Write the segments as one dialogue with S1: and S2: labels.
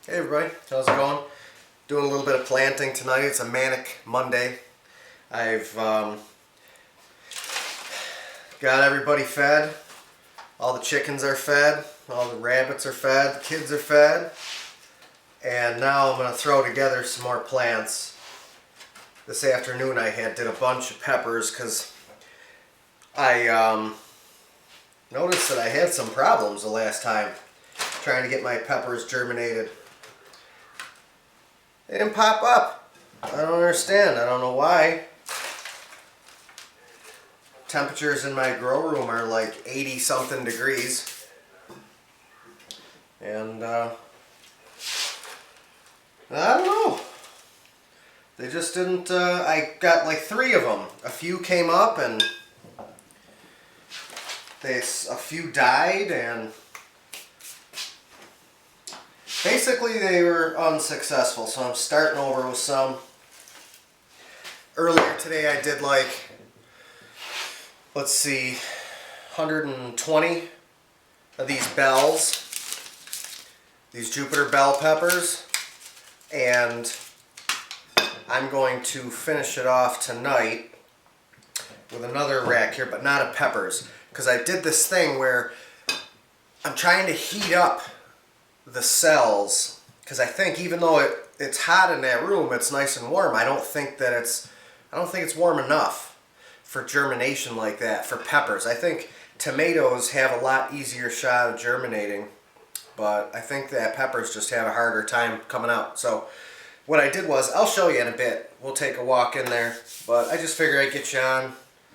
S1: Hey everybody, how's it going? Doing a little bit of planting tonight. It's a manic Monday. I've got everybody fed. All the chickens are fed. All the rabbits are fed. The kids are fed. And now I'm going to throw together some more plants. This afternoon I did a bunch of peppers because I noticed that I had some problems the last time trying to get my peppers germinated. They didn't pop up. I don't understand. I don't know why. Temperatures in my grow room are like 80 something degrees. And I don't know. They just didn't, I got like 3 of them. A few came up and a few died, and basically they were unsuccessful, so I'm starting over with some. Earlier today I did like, let's see, 120 of these bells, these Jupiter bell peppers, and I'm going to finish it off tonight with another rack here, but not of peppers, because I did this thing where I'm trying to heat up the cells, because I think even though it's hot in that room, it's nice and warm. I don't think it's warm enough for germination like that for peppers. I think tomatoes have a lot easier shot of germinating, but I think that peppers just have a harder time coming out. So what I did was, I'll show you in a bit. We'll take a walk in there, but I just figured I'd get you on,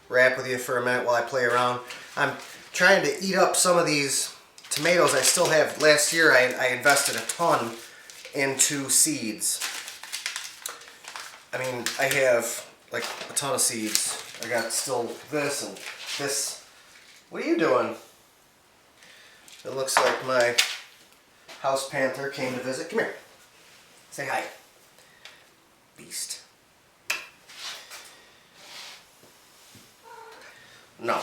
S1: rap with you for a minute while I play around. I'm trying to eat up some of these tomatoes I still have. Last year I invested a ton into seeds. I mean, I have like a ton of seeds. I got still this and this. What are you doing? It looks like my house panther came to visit. Come here. Say hi. Beast. No.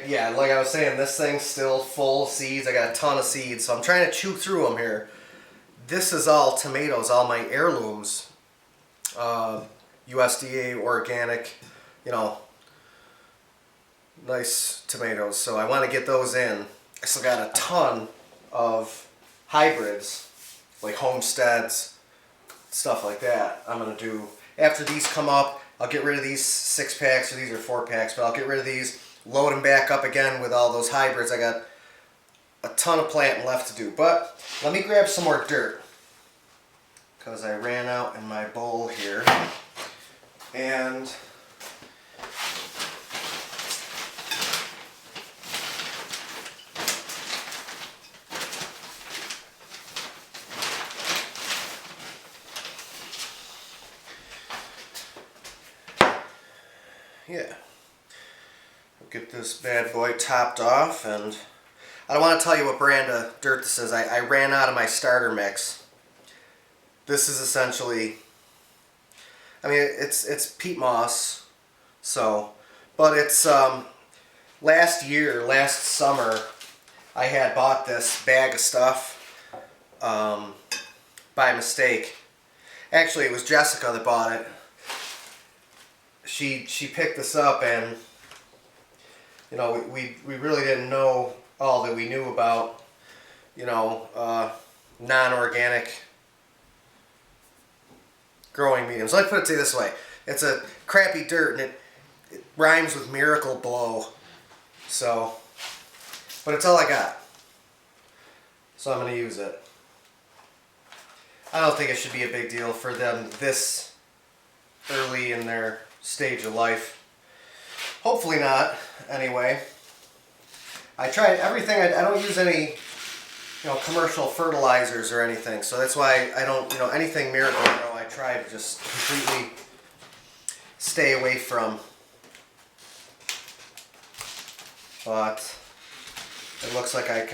S1: Yeah, like I was saying, this thing's still full of seeds. I got a ton of seeds, so I'm trying to chew through them here. This is all tomatoes, all my heirlooms. USDA organic, you know, nice tomatoes. So I want to get those in. I still got a ton of hybrids, like homesteads, stuff like that. I'm going to do, after these come up, I'll get rid of these 6-packs, or these are 4-packs, but I'll get rid of these, load them back up again with all those hybrids. I got a ton of planting left to do, but let me grab some more dirt, because I ran out in my bowl here. And yeah, we'll get this bad boy topped off. And I don't want to tell you what brand of dirt this is. I ran out of my starter mix. This is essentially, I mean, it's peat moss, so, but it's, last summer, I had bought this bag of stuff, by mistake. Actually, it was Jessica that bought it. She picked this up, and, you know, we really didn't know all that we knew about, you know, non-organic growing mediums. Let me put it to you this way. It's a crappy dirt, and it rhymes with miracle blow. So, but it's all I got. So I'm going to use it. I don't think it should be a big deal for them this early in their stage of life. Hopefully not, anyway. I tried everything. I don't use any, you know, commercial fertilizers or anything, so that's why I don't, you know, anything Miracle-Gro I try to just completely stay away from. But it looks like I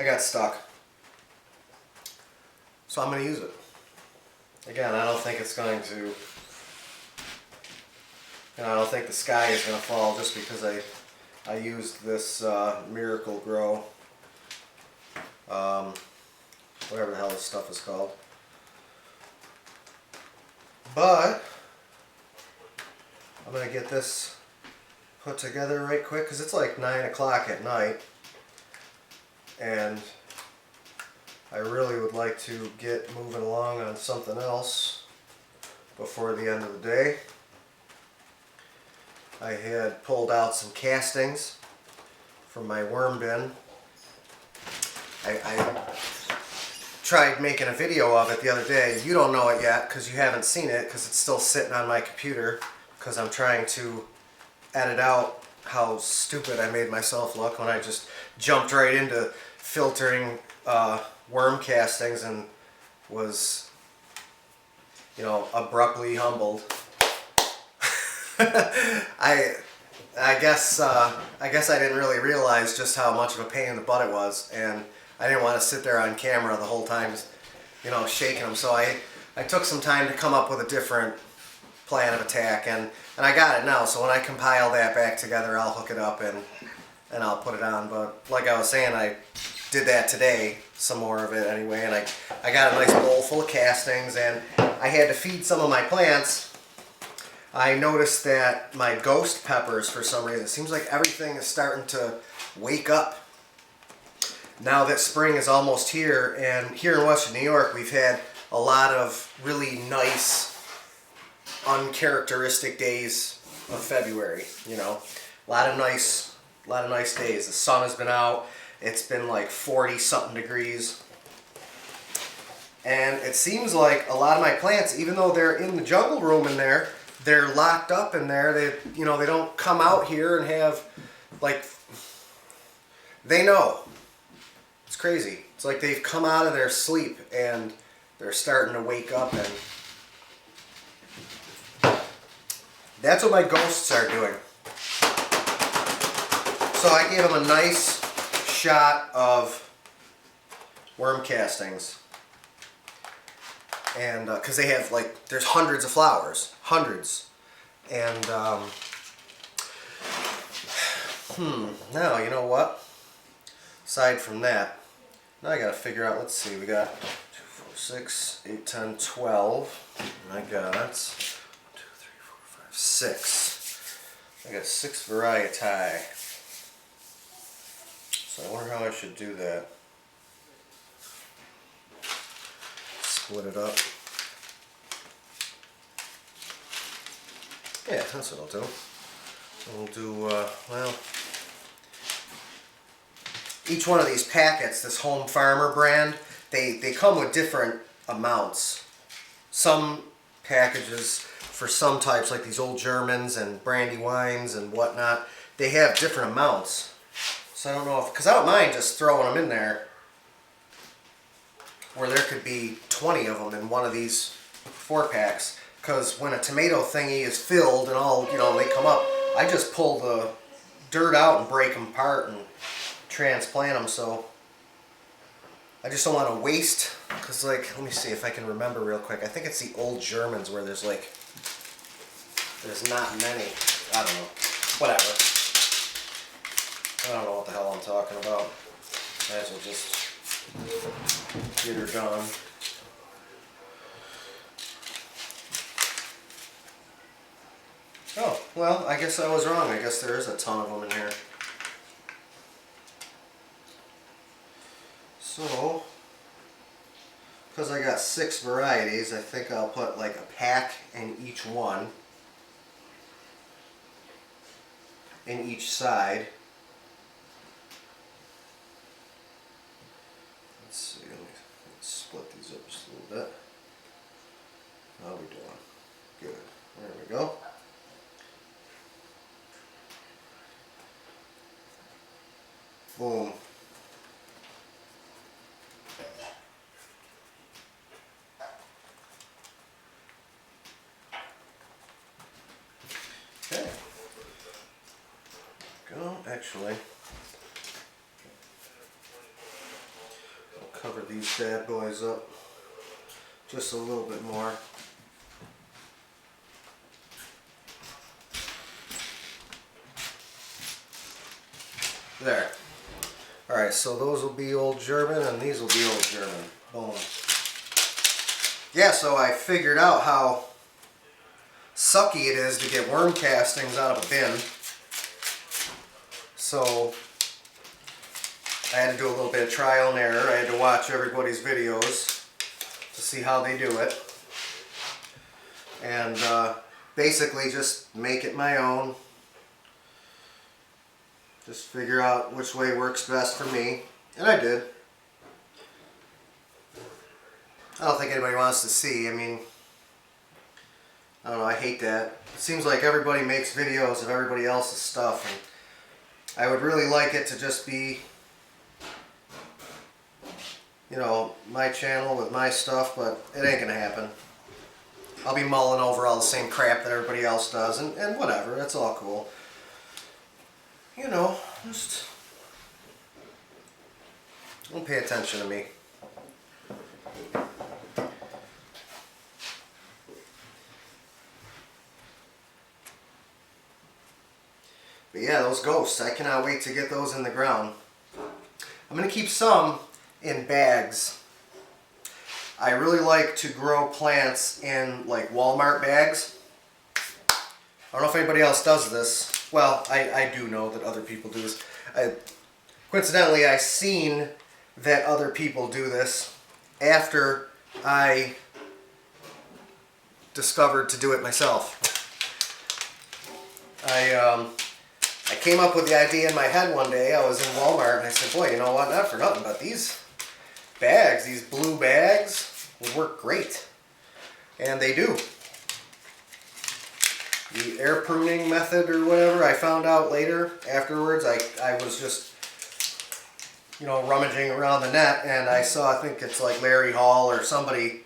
S1: got stuck. So I'm going to use it. Again, I don't think it's going to, you know, I don't think the sky is going to fall just because I used this Miracle-Gro whatever the hell this stuff is called. But I'm gonna get this put together right quick because it's like 9 o'clock at night, and I really would like to get moving along on something else before the end of the day. I had pulled out some castings from my worm bin. I tried making a video of it the other day. You don't know it yet because you haven't seen it because it's still sitting on my computer because I'm trying to edit out how stupid I made myself look when I just jumped right into filtering worm castings and was, you know, abruptly humbled. I guess I didn't really realize just how much of a pain in the butt it was, and I didn't want to sit there on camera the whole time, you know, shaking them. So I took some time to come up with a different plan of attack, and I got it now. So when I compile that back together, I'll hook it up and I'll put it on. But like I was saying, I did that today, some more of it anyway, and I got a nice bowl full of castings, and I had to feed some of my plants. I noticed that my ghost peppers, for some reason, it seems like everything is starting to wake up. Now that spring is almost here, and here in Western New York, we've had a lot of really nice, uncharacteristic days of February. You know, a lot of nice days. The sun has been out. It's been like 40-something degrees, and it seems like a lot of my plants, even though they're in the jungle room in there, they're locked up in there. They don't come out here and have, like, they know. It's crazy. It's like they've come out of their sleep and they're starting to wake up, and that's what my ghosts are doing. So I gave them a nice shot of worm castings. And because they have, like, there's hundreds of flowers, hundreds, and now you know what? Aside from that, now I gotta figure out. Let's see, we got 2, 4, 6, 8, 10, 12. I got 1, 2, 3, 4, 5, 6. I got 6 variety. So I wonder how I should do that. Split it up. Yeah, that's what I'll do. We'll do, well, each one of these packets, this Home Farmer brand, they come with different amounts. Some packages, for some types, like these old Germans and brandy wines and whatnot, they have different amounts. So I don't know if, because I don't mind just throwing them in there, where there could be 20 of them in one of these 4-packs. Because when a tomato thingy is filled and all, you know, they come up, I just pull the dirt out and break them apart and transplant them. So I just don't want to waste, because, like, let me see if I can remember real quick. I think it's the old Germans where there's not many. I don't know. Whatever. I don't know what the hell I'm talking about. Might as well just get her done. Oh, well, I guess I was wrong. I guess there is a ton of them in here. So, because I got 6 varieties, I think I'll put like a pack in each one, in each side. Let's see, let's split these up just a little bit. How are we doing? Good. There we go. Boom. Okay. Go. Actually, I'll cover these bad boys up just a little bit more. There. Alright, so those will be Old German and these will be Old German. Boom. Yeah, so I figured out how sucky it is to get worm castings out of a bin. So I had to do a little bit of trial and error. I had to watch everybody's videos to see how they do it. And basically just make it my own. Just figure out which way works best for me. And I did. I don't think anybody wants to see. I mean, I don't know, I hate that. It seems like everybody makes videos of everybody else's stuff, and I would really like it to just be, you know, my channel with my stuff, but it ain't gonna happen. I'll be mulling over all the same crap that everybody else does, and whatever, that's all cool. You know, just don't pay attention to me. But yeah, those ghosts, I cannot wait to get those in the ground. I'm going to keep some in bags. I really like to grow plants in like Walmart bags. I don't know if anybody else does this. Well, I do know that other people do this. Coincidentally, I seen that other people do this after I discovered to do it myself. I came up with the idea in my head one day. I was in Walmart and I said, boy, you know what, not for nothing, but these bags, these blue bags, would work great. And they do. The air pruning method or whatever, I found out later, afterwards. I was just, you know, rummaging around the net and I saw, I think it's like Larry Hall or somebody.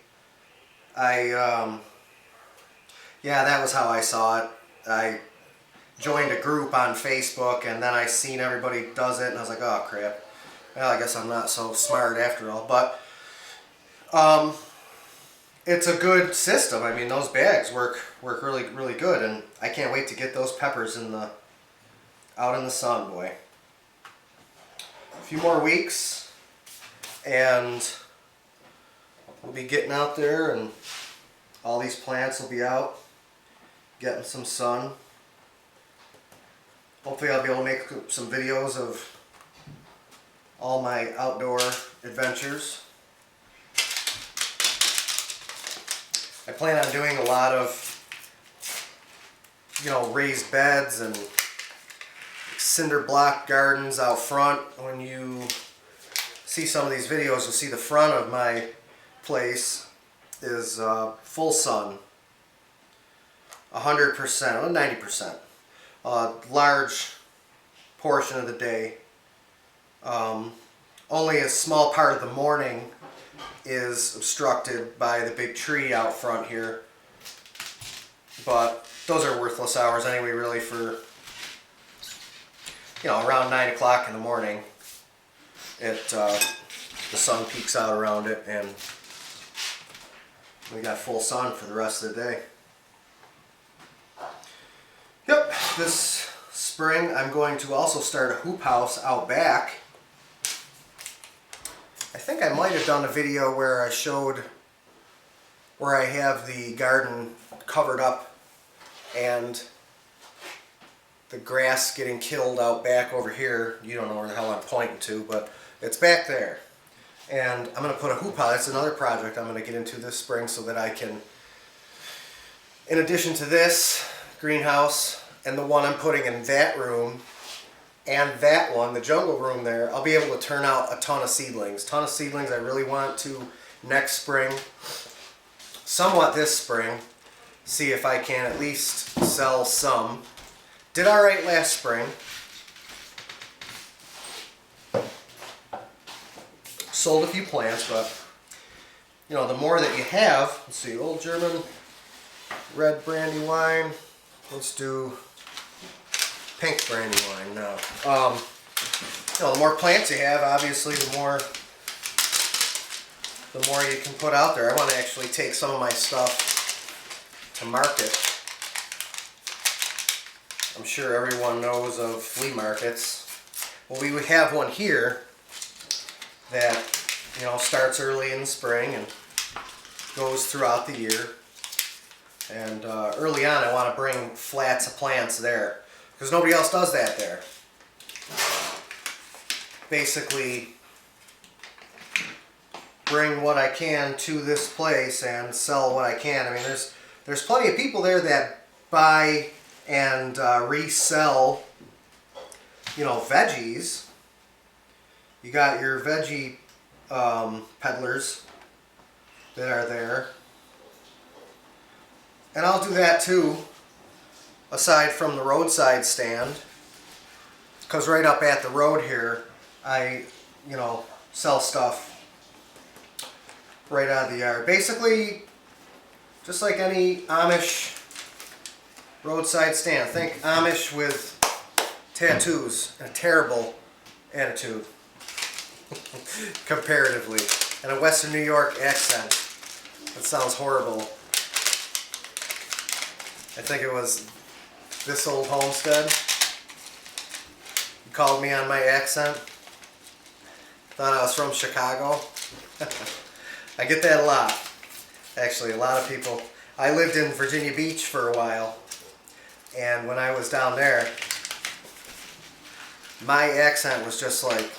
S1: Yeah, that was how I saw it. I joined a group on Facebook and then I seen everybody does it and I was like, oh crap. Well, I guess I'm not so smart after all, but it's a good system. I mean, those bags work really, really good, and I can't wait to get those peppers out in the sun, boy. A few more weeks and we'll be getting out there and all these plants will be out, getting some sun. Hopefully I'll be able to make some videos of all my outdoor adventures. I plan on doing a lot of, you know, raised beds and cinder block gardens out front. When you see some of these videos, you'll see the front of my place is full sun, 100%, or 90%. A large portion of the day. Only a small part of the morning is obstructed by the big tree out front here. But those are worthless hours anyway, really, for, you know, around 9 o'clock in the morning. The sun peeks out around it and we got full sun for the rest of the day. Yep, this spring I'm going to also start a hoop house out back. I think I might have done a video where I showed where I have the garden covered up and the grass getting killed out back over here. You don't know where the hell I'm pointing to, but it's back there. And I'm going to put a hoop house. That's another project I'm going to get into this spring so that I can, in addition to this greenhouse and the one I'm putting in that room and that one, the jungle room there, I'll be able to turn out a ton of seedlings. I really want to next spring, somewhat this spring, see if I can at least sell some. Did alright last spring. Sold a few plants, but you know, the more that you have, let's see, Old German red brandy wine. Let's do pink brandy wine now. You know, the more plants you have, obviously, the more you can put out there. I want to actually take some of my stuff to market. I'm sure everyone knows of flea markets. Well, we would have one here that, you know, starts early in the spring and goes throughout the year. And early on I want to bring flats of plants there because nobody else does that there. Basically bring what I can to this place and sell what I can. I mean, there's plenty of people there that buy and resell, you know, veggies. You got your veggie peddlers that are there. And I'll do that too, aside from the roadside stand. Because right up at the road here, I, you know, sell stuff right out of the yard. Basically, just like any Amish roadside stand. Think Amish with tattoos and a terrible attitude, comparatively, and a Western New York accent. That sounds horrible. I think it was This Old Homestead. You called me on my accent. Thought I was from Chicago. I get that a lot. Actually, a lot of people. I lived in Virginia Beach for a while, and when I was down there, my accent was just like,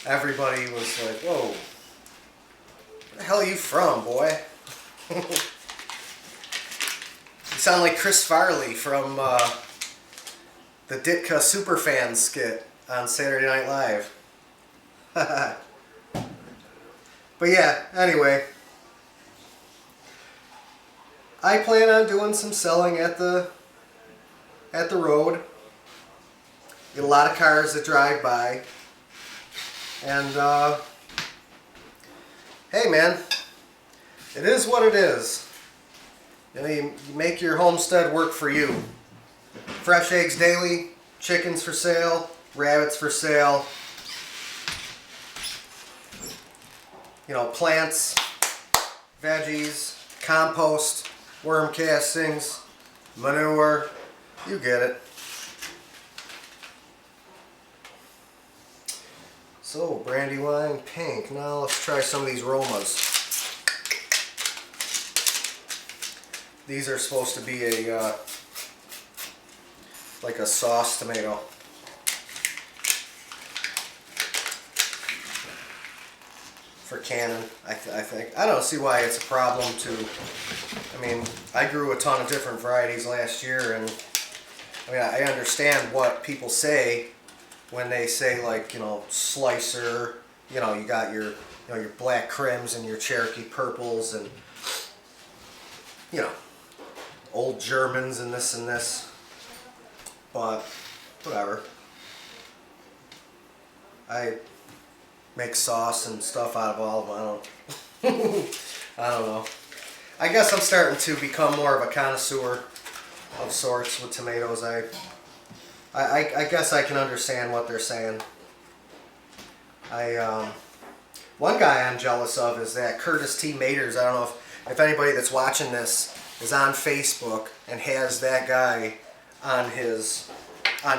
S1: everybody was like, whoa, where the hell are you from, boy? You sound like Chris Farley from the Ditka Superfan skit on Saturday Night Live. But yeah, anyway, I plan on doing some selling at the road. Get a lot of cars that drive by, and hey man, it is what it is. You know, you make your homestead work for you. Fresh eggs daily, chickens for sale, rabbits for sale. You know, plants, veggies, compost, worm castings, manure, you get it. So, Brandywine Pink. Now let's try some of these Romas. These are supposed to be a, like a sauce tomato. For canning, I think. I don't see why it's a problem to, I mean, I grew a ton of different varieties last year, and I mean, I understand what people say when they say, like, you know, slicer, you know, you got your, you know, your black crims and your Cherokee purples and, you know, old Germans and this, but whatever. I make sauce and stuff out of all of them. I don't know. I guess I'm starting to become more of a connoisseur of sorts with tomatoes. I guess I can understand what they're saying. One guy I'm jealous of is that Curtis T. Maters. I don't know if anybody that's watching this is on Facebook and has that guy on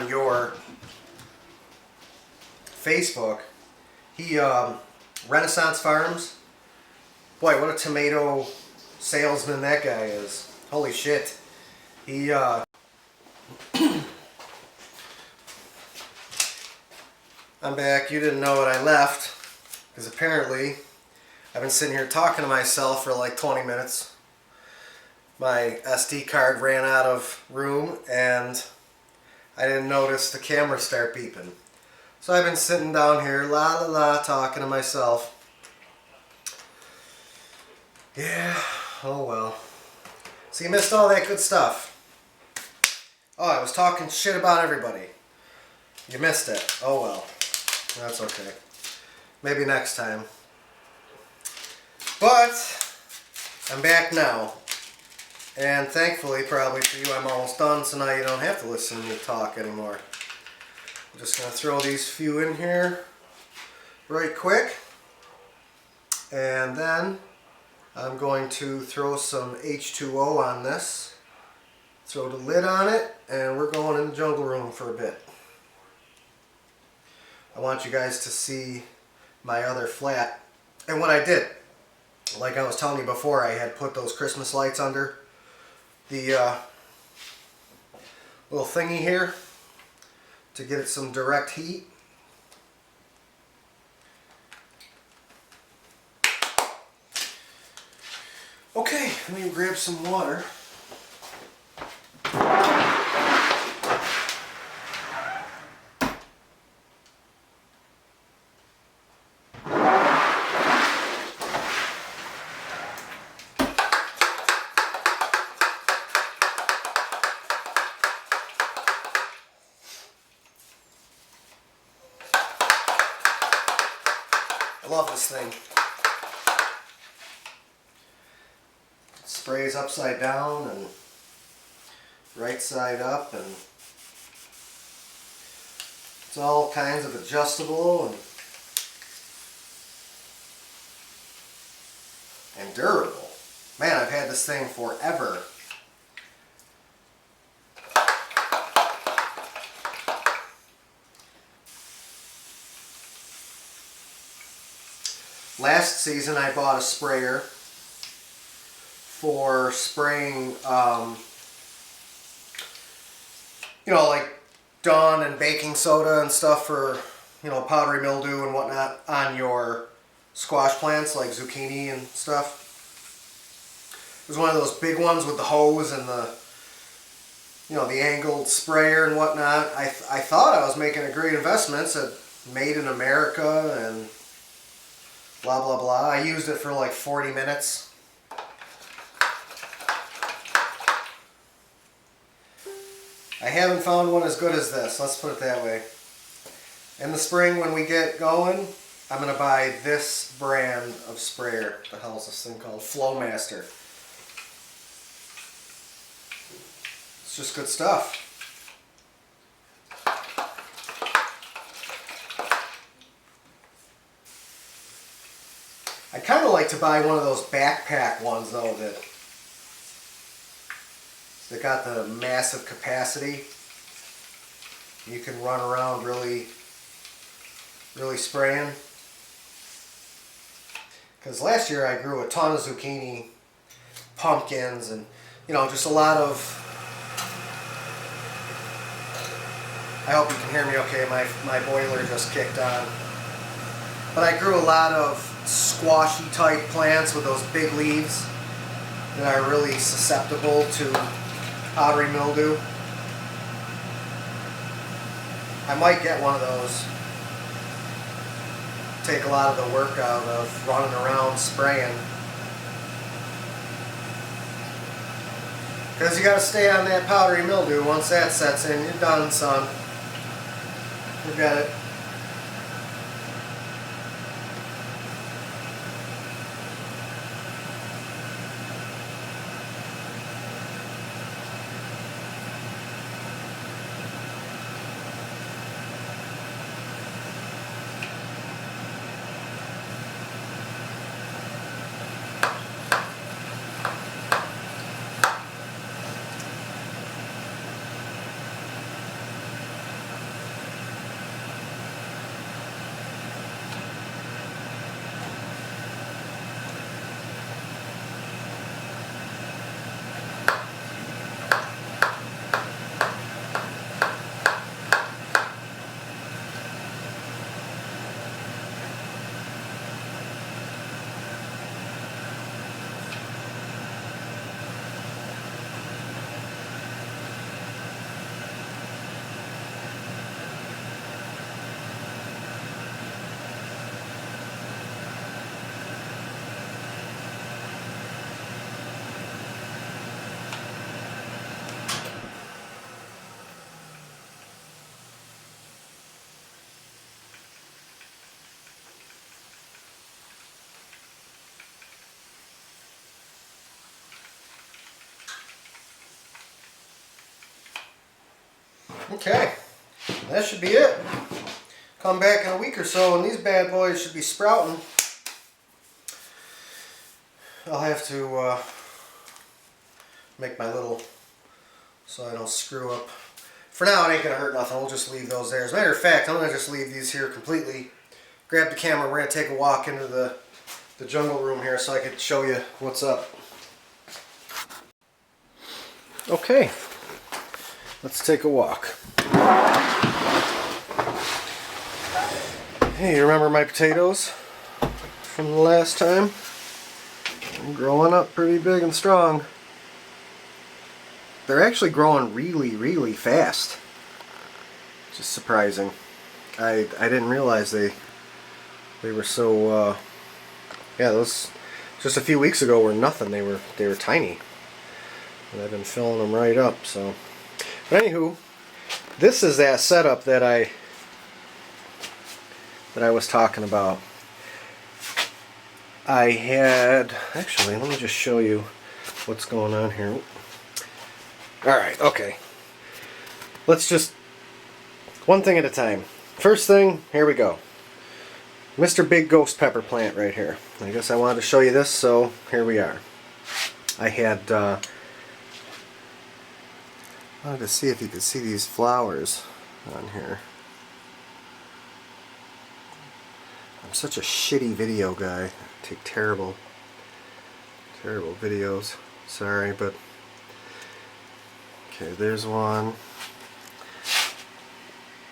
S1: your Facebook. He, Renaissance Farms. Boy, what a tomato salesman that guy is. Holy shit. He, I'm back. You didn't know what I left. Because apparently, I've been sitting here talking to myself for like 20 minutes. My SD card ran out of room and I didn't notice the camera start beeping. So I've been sitting down here, la la la, talking to myself. Yeah, oh well. So you missed all that good stuff. Oh, I was talking shit about everybody. You missed it. Oh well. That's okay. Maybe next time. But I'm back now. And thankfully, probably for you, I'm almost done, so now you don't have to listen to me talk anymore. I'm just going to throw these few in here right quick. And then I'm going to throw some H2O on this. Throw the lid on it, and we're going in the jungle room for a bit. I want you guys to see my other flat. And what I did, like I was telling you before, I had put those Christmas lights under the little thingy here to get it some direct heat. Okay, let me grab some water. I love this thing. It sprays upside down and right side up, and it's all kinds of adjustable and durable. Man, I've had this thing forever. Last season I bought a sprayer for spraying, you know, like Dawn and baking soda and stuff for, you know, powdery mildew and whatnot on your squash plants like zucchini and stuff. It was one of those big ones with the hose and the, you know, the angled sprayer and whatnot. I thought I was making a great investment. It said made in America and blah blah blah. I used it for like 40 minutes. I haven't found one as good as this, let's put it that way. In the spring when we get going, I'm going to buy this brand of sprayer. What the hell is this thing called? Flowmaster. It's just good stuff. I kind of like to buy one of those backpack ones though that got the massive capacity. You can run around really spraying. Because last year I grew a ton of zucchini, pumpkins, and you know, just a lot of, I hope you can hear me okay, my boiler just kicked on. But I grew a lot of squashy type plants with those big leaves that are really susceptible to powdery mildew. I might get one of those. Take a lot of the work out of running around spraying. Because you got to stay on that powdery mildew. Once that sets in, you're done, son. Forget it. Okay, that should be it. Come back in a week or so and these bad boys should be sprouting. I'll have to make my little, so I don't screw up. For now it ain't going to hurt nothing, we'll just leave those there. As a matter of fact, I'm going to just leave these here completely grab the camera. We're going to take a walk into the jungle room here so I can show you what's up. Okay, let's take a walk. Hey, you remember my potatoes from the last time? They're growing up pretty big and strong. They're actually growing really, really fast. Just surprising. I didn't realize they were so yeah, those just a few weeks ago were nothing. They were tiny. And I've been filling them right up, so. But anywho, this is that setup that I was talking about. I had, actually, let me just show you what's going on here. Alright, okay. Let's just, one thing at a time. First thing, here we go. Mr. Big Ghost Pepper plant right here. I guess I wanted to show you this, so here we are. I had, I wanted to see if you could see these flowers on here. I'm such a shitty video guy. I take terrible videos. Sorry, but okay, there's one.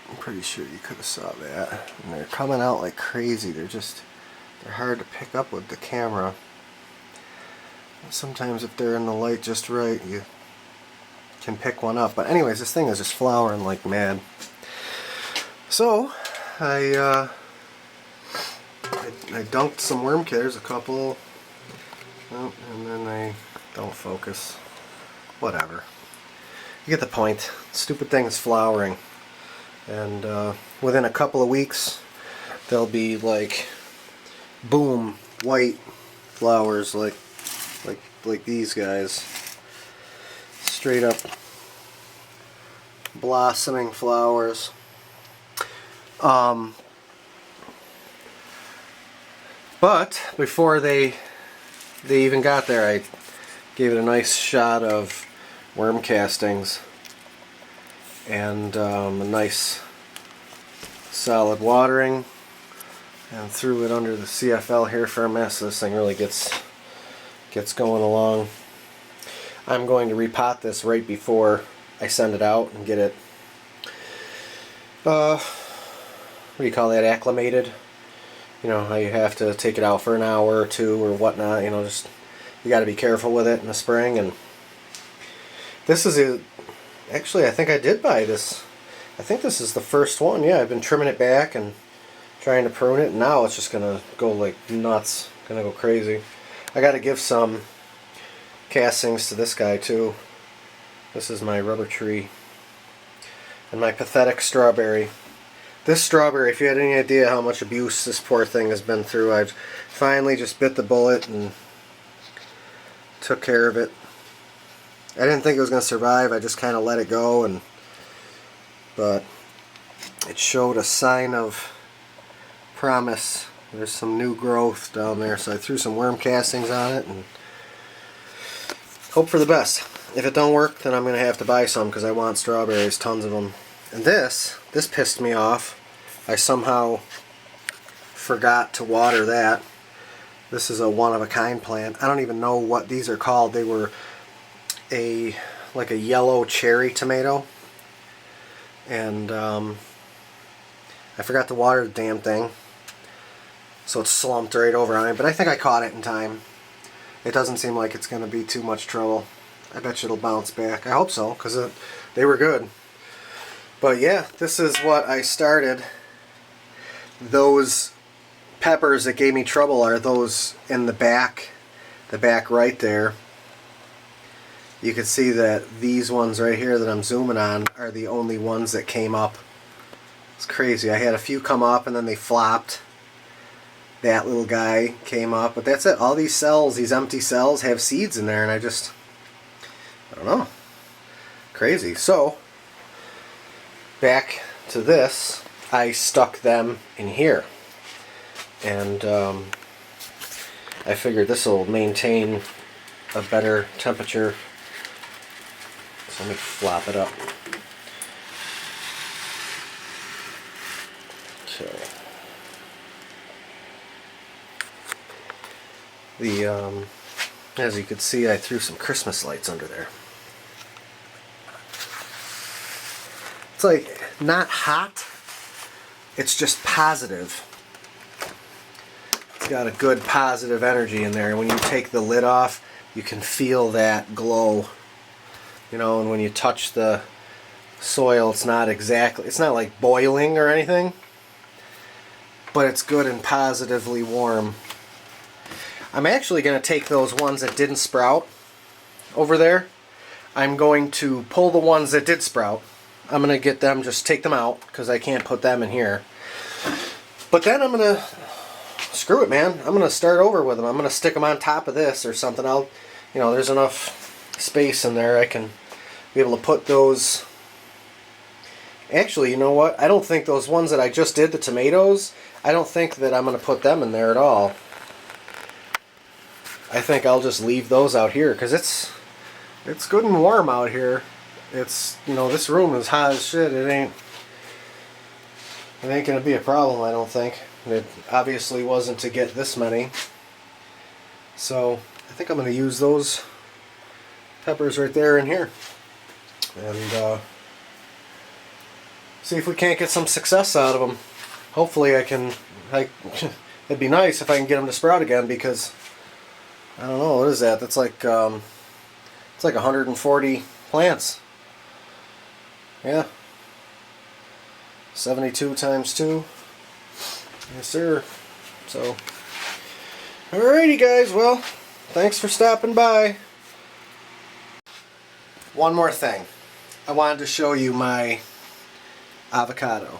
S1: I'm pretty sure you could have saw that. And they're coming out like crazy. They're hard to pick up with the camera. Sometimes if they're in the light just right, you can pick one up. But anyways, this thing is just flowering like mad. So I dunked some worm killers, a couple, oh, and then they don't focus. Whatever. You get the point. Stupid thing is flowering, and within a couple of weeks they'll be like boom white flowers like these guys. Straight up blossoming flowers. But before they even got there, I gave it a nice shot of worm castings and a nice solid watering, and threw it under the CFL here for a mess. This thing really gets going along. I'm going to repot this right before I send it out and get it, what do you call that, acclimated? You know how you have to take it out for an hour or two or whatnot. You know, just you got to be careful with it in the spring. And this is actually, I think I did buy this. I think this is the first one. Yeah, I've been trimming it back and trying to prune it, and now it's just gonna go like nuts, gonna go crazy. I got to give some castings to this guy too. This is my rubber tree and my pathetic strawberry. This strawberry, if you had any idea how much abuse this poor thing has been through, I've finally just bit the bullet and took care of it. I didn't think it was going to survive. I just kind of let it go, but it showed a sign of promise. There's some new growth down there, so I threw some worm castings on it and hope for the best. If it don't work, then I'm going to have to buy some because I want strawberries, tons of them. And this pissed me off. I somehow forgot to water that. This is a one-of-a-kind plant. I don't even know what these are called. They were like a yellow cherry tomato. And I forgot to water the damn thing. So it slumped right over on me. But I think I caught it in time. It doesn't seem like it's going to be too much trouble. I bet you it'll bounce back. I hope so, because they were good. But yeah, this is what I started. Those peppers that gave me trouble are those in the back right there. You can see that these ones right here that I'm zooming on are the only ones that came up. It's crazy. I had a few come up and then they flopped. That little guy came up, but that's it. All these cells, these empty cells, have seeds in there, and I don't know. Crazy. So, back to this, I stuck them in here. And I figured this will maintain a better temperature. So let me flop it up. Okay. as you can see, I threw some Christmas lights under there. It's like not hot, it's just positive. It's got a good positive energy in there. When you take the lid off, you can feel that glow. You know, and when you touch the soil, it's not like boiling or anything, but it's good and positively warm. I'm actually going to take those ones that didn't sprout over there. I'm going to pull the ones that did sprout. I'm going to get them, just take them out because I can't put them in here. But then I'm going to, screw it, man. I'm going to start over with them. I'm going to stick them on top of this or something. There's enough space in there. I can be able to put those. Actually, you know what? I don't think those ones that I just did, the tomatoes, I don't think that I'm going to put them in there at all. I think I'll just leave those out here because it's good and warm out here. It's, this room is hot as shit. It ain't gonna be a problem, I don't think. It obviously wasn't to get this many. So I think I'm gonna use those peppers right there and here. And see if we can't get some success out of them. Hopefully it'd be nice if I can get them to sprout again, because I don't know, what is that? That's like it's like 140 plants. Yeah. 72 times 2. Yes, sir. So, alrighty guys, well, thanks for stopping by. One more thing. I wanted to show you my avocado.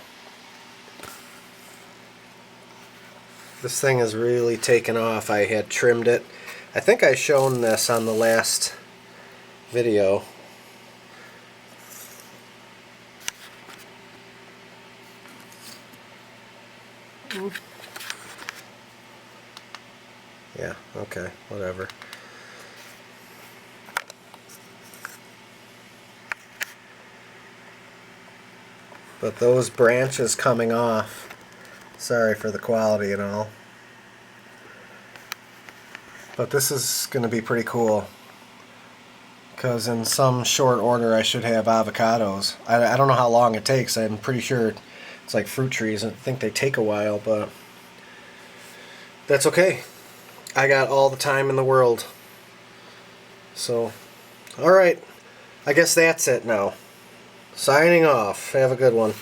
S1: This thing has really taken off. I had trimmed it. I think I shown this on the last video. Yeah, okay, whatever. But those branches coming off, sorry for the quality and all, but this is going to be pretty cool, because in some short order I should have avocados. I don't know how long it takes. I'm pretty sure it's like fruit trees. I think they take a while, but that's okay. I got all the time in the world. So, alright, I guess that's it now. Signing off. Have a good one.